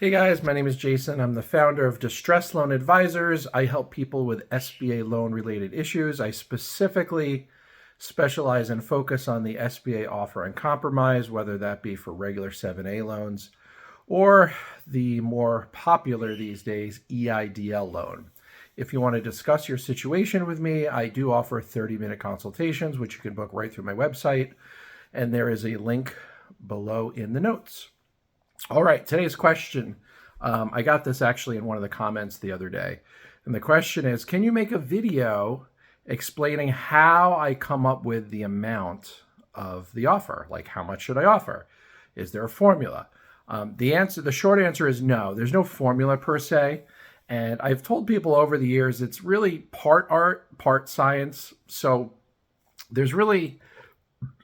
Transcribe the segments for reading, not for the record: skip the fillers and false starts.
Hey guys, my name is Jason. I'm the founder of Distress Loan Advisors. I help people with SBA loan related issues. I specifically specialize and focus on the SBA offer and compromise, whether that be for regular 7A loans or the more popular these days EIDL loan. If you want to discuss your situation with me, I do offer 30-minute consultations, which you can book right through my website. And there is a link below in the notes. All right, today's question. I got this actually in one of the comments the other day. And the question is, can you make a video explaining how I come up with the amount of the offer? Like, how much should I offer? Is there a formula? The short answer is no. There's no formula per se. And I've told people over the years, it's really part art, part science. So there's really,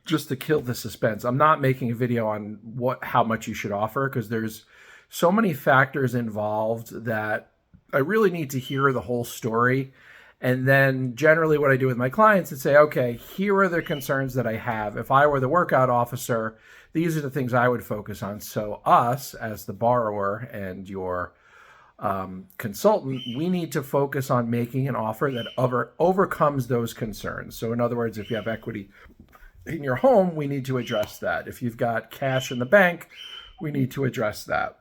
just to kill the suspense, I'm not making a video on how much you should offer, because there's so many factors involved that I really need to hear the whole story. And then generally what I do with my clients is say, okay, here are the concerns that I have. If I were the workout officer, these are the things I would focus on. So us as the borrower and your consultant, we need to focus on making an offer that overcomes those concerns. So in other words, if you have equity in your home, we need to address that. If you've got cash in the bank, we need to address that.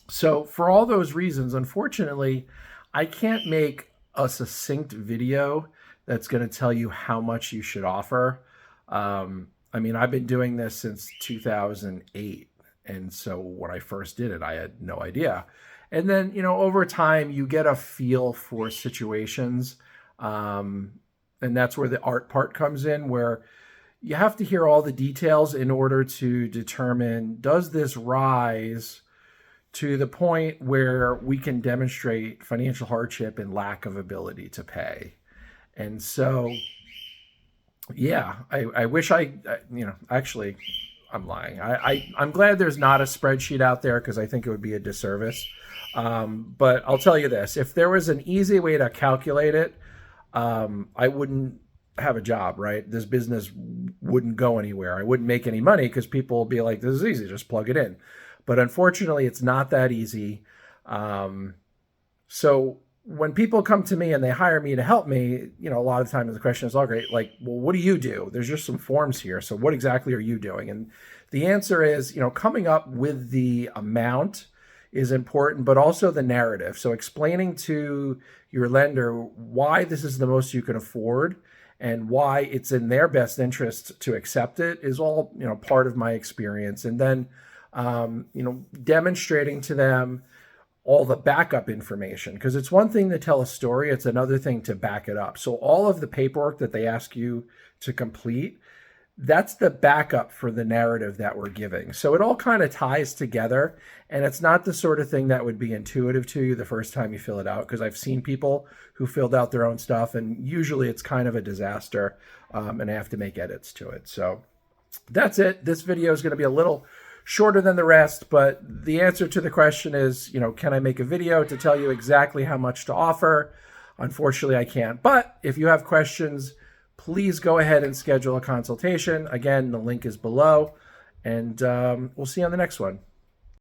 So for all those reasons, unfortunately, I can't make a succinct video that's going to tell you how much you should offer. I mean, I've been doing this since 2008. And so when I first did it, I had no idea. And then, over time, you get a feel for situations. And that's where the art part comes in, where you have to hear all the details in order to determine, does this rise to the point where we can demonstrate financial hardship and lack of ability to pay? And so, yeah, I wish actually, I'm lying. I'm glad there's not a spreadsheet out there, because I think it would be a disservice. But I'll tell you this, if there was an easy way to calculate it, I wouldn't have a job, right? This business wouldn't go anywhere. I wouldn't make any money, because people will be like, this is easy, just plug it in. But unfortunately, it's not that easy. So when people come to me and they hire me to help me, a lot of times the question is, all great, like, well, what do you do? There's just some forms here. So what exactly are you doing? And the answer is, coming up with the amount is important, but also the narrative. So explaining to your lender why this is the most you can afford and why it's in their best interest to accept it is all, part of my experience. And then, demonstrating to them all the backup information, because it's one thing to tell a story, it's another thing to back it up. So all of the paperwork that they ask you to complete, that's the backup for the narrative that we're giving. So it all kind of ties together, and it's not the sort of thing that would be intuitive to you the first time you fill it out, because I've seen people who filled out their own stuff, and usually it's kind of a disaster, and I have to make edits to it. So that's it. This video is going to be a little shorter than the rest, but the answer to the question is, can I make a video to tell you exactly how much to offer? Unfortunately, I can't. But if you have questions, please go ahead and schedule a consultation. Again, the link is below, and we'll see you on the next one.